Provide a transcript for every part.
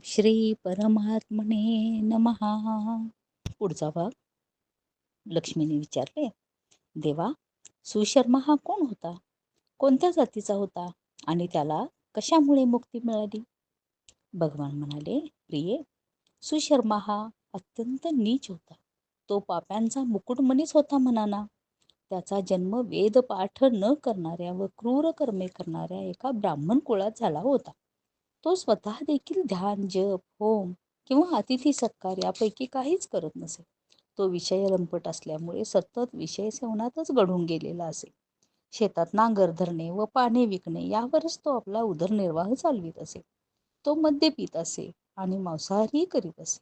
श्री परमात्मने नमहा. पुढचा भाग. लक्ष्मीने विचारले, देवा, सुशर्मा हा कोण होता? कोणत्या जातीचा होता आणि त्याला कशामुळे मुक्ती मिळाली? भगवान म्हणाले, प्रिये, सुशर्मा हा अत्यंत नीच होता. तो पाप्यांचा मुकुटमणीच होता म्हणाना. त्याचा जन्म वेदपाठ न करणाऱ्या व क्रूर कर्मे करणाऱ्या एका ब्राह्मण कुळात झाला होता. तो स्वतः देखील ध्यान, जप, होम किंवा अतिथी सत्कार यापैकी काहीच करत नसे. तो विषय लंपट असल्यामुळे सतत विषय सेवनातच घडून गेलेला असे. शेतात नांगर धरणे व पाने विकणे यावरच तो आपला उदरनिर्वाह चालवित असे. तो मद्य पित असे आणि मांसाहारही करीत असे.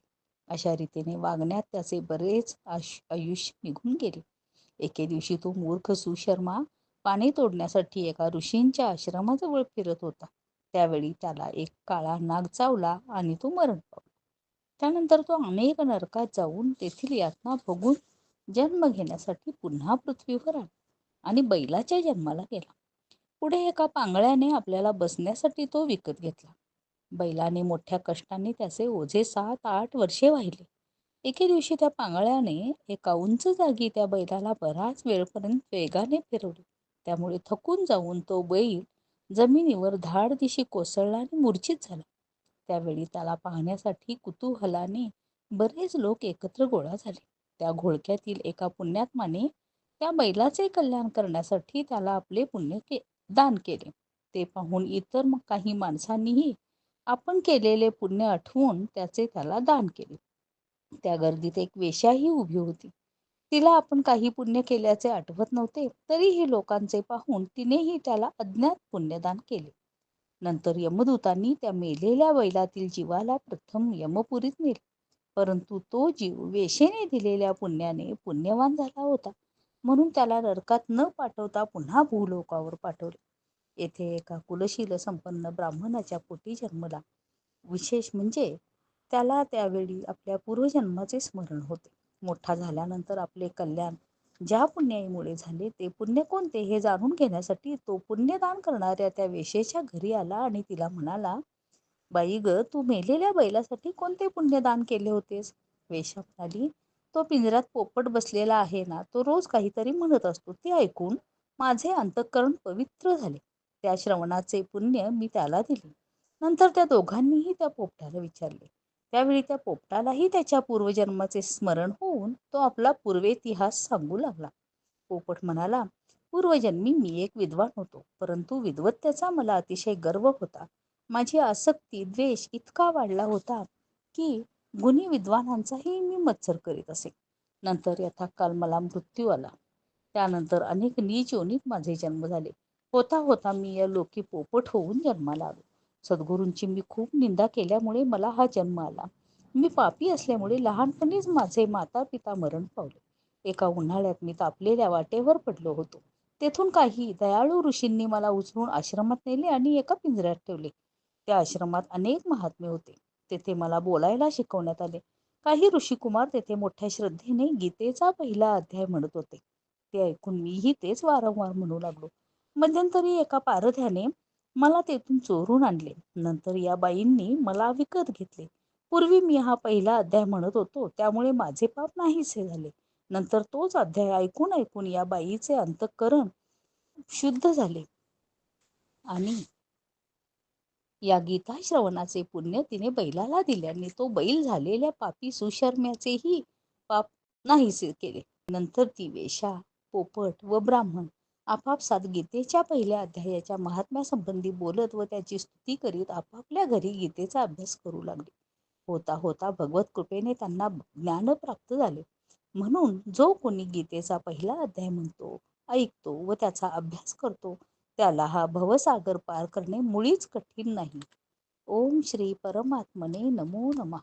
अशा रीतीने वागण्यात त्याचे बरेच आयुष्य निघून गेले. एके दिवशी तो मूर्ख सुशर्मा पाणी तोडण्यासाठी एका ऋषींच्या आश्रमाजवळ फिरत होता. त्यावेळी त्याला एक काळा नाग चावला आणि तो मरण पावला. त्यानंतर तो अनेक नरकात जाऊन तेथील यातना भोगून जन्म घेण्यासाठी पुन्हा पृथ्वीवर आला आणि बैलाच्या जन्माला गेला. पुढे एका पांगळ्याने आपल्याला बसण्यासाठी तो विकत घेतला. बैलाने मोठ्या कष्टाने त्याचे ओझे 7-8 वर्षे वाहिले. एके दिवशी त्या पांगळ्याने एका उंच जागी त्या बैलाला बराच वेळपर्यंत वेगाने फिरवले. त्यामुळे थकून जाऊन तो बैल जमिनीवर धाडदिशी कोसळला आणि मूर्छित झाला. त्यावेळी त्याला पाहण्यासाठी कुतूहलाने बरेच लोक एकत्र गोळा झाले. त्या घोळक्यातील एका पुण्यात्माने त्या बैलाचे कल्याण करण्यासाठी त्याला आपले पुण्य दान केले. ते पाहून इतर काही माणसांनीही आपण केलेले पुण्य आठवून त्याचे त्याला दान केले. त्या गर्दीत एक वेश्याही उभी होती. तिला आपण काही पुण्य केल्याचे आठवत नव्हते, तरीही लोकांचे पाहून तिनेही त्याला अज्ञात पुण्यदान केले. नंतर यमदूतांनी त्या मेलेल्या बैलातील जीवाला प्रथम यमपुरीत नेले. परंतु तो जीव वेशेने दिलेल्या पुण्याने पुण्यवान झाला होता, म्हणून त्याला नरकात न पाठवता पुन्हा भूलोकावर पाठवले. येथे एका कुलशील संपन्न ब्राह्मणाच्या पोटी जन्मला. विशेष म्हणजे त्याला त्यावेळी आपल्या पूर्वजन्माचे स्मरण होते. मोठा झाल्यानंतर आपले कल्याण ज्या पुण्याईमुळे झाले ते पुण्य कोणते हे जाणून घेण्यासाठी तो पुण्यदान करणाऱ्या त्या वेश्येच्या घरी आला आणि तिला म्हणाला, बाई ग, तू मेलेल्या बैलासाठी कोणते पुण्यदान केले होतेस? वेश्या म्हणाली, तो पिंजऱ्यात पोपट बसलेला आहे ना, तो रोज काहीतरी म्हणत असतो. ते ऐकून माझे अंतःकरण पवित्र झाले. त्या श्रवणाचे पुण्य मी त्याला दिले. नंतर त्या दोघांनीही त्या पोपटाला विचारले. त्यावेळी त्या पोपटालाही त्याच्या पूर्वजन्माचे स्मरण होऊन तो आपला पूर्वेतिहास सांगू लागला. पोपट म्हणाला, पूर्वजन्मी मी एक विद्वान होतो, परंतु विद्वत्तेचा मला अतिशय गर्व होता. माझी आसक्ती, द्वेष इतका वाढला होता की गुणी विद्वानांचाही मी मत्सर करीत असे. नंतर यथाकाल मला मृत्यू आला. त्यानंतर अनेक नीच योनीत माझे जन्म झाले. होता होता मी या लोकी पोपट होऊन जन्माला आलो. सद्गुरूंची मी खूप निंदा केल्यामुळे मला हा जन्म आला. मी पापी असल्यामुळे लहानपणीच माझे माता पिता मरण पावले. एका उन्हाळ्यात मी तापलेल्या वाटेवर पडलो होतो. तेथून काही दयाळू ऋषींनी मला उचलून आश्रमात नेले आणि एका पिंजऱ्यात ठेवले. त्या आश्रमात अनेक महात्मे होते. तेथे मला बोलायला शिकवण्यात आले. काही ऋषिकुमार तेथे मोठ्या श्रद्धेने गीतेचा पहिला अध्याय म्हणत होते. ते ऐकून मीही तेच वारंवार म्हणू लागलो. मध्यंतरी एका पारध्याने मला तेथून चोरून आणले. नंतर या बाईंनी मला विकत घेतले. पूर्वी मी हा पहिला अध्याय म्हणत होतो, त्यामुळे माझे पाप नाहीसे झाले. नंतर तोच अध्याय ऐकून ऐकून या बाईचे अंतःकरण शुद्ध झाले आणि या गीता श्रवणाचे पुण्य तिने बैलाला दिल्याने तो बैल झालेल्या पापी सुशर्म्याचेही पाप नाहीसे केले. नंतर ती वेश्या, पोपट व ब्राह्मण आपापसात गीतेच्या पहिल्या अध्यायाच्या महात्म्यासंबंधी बोलत व त्याची स्तुती करीत आपापल्या घरी गीतेचा अभ्यास करू लागले. होता होता भगवत कृपेने त्यांना ज्ञान प्राप्त झाले. म्हणून जो कोणी गीतेचा पहिला अध्याय म्हणतो, ऐकतो व त्याचा अभ्यास करतो, त्याला हा भवसागर पार करणे मुळीच कठीण नाही. ओम श्री परमात्मने नमो नमः.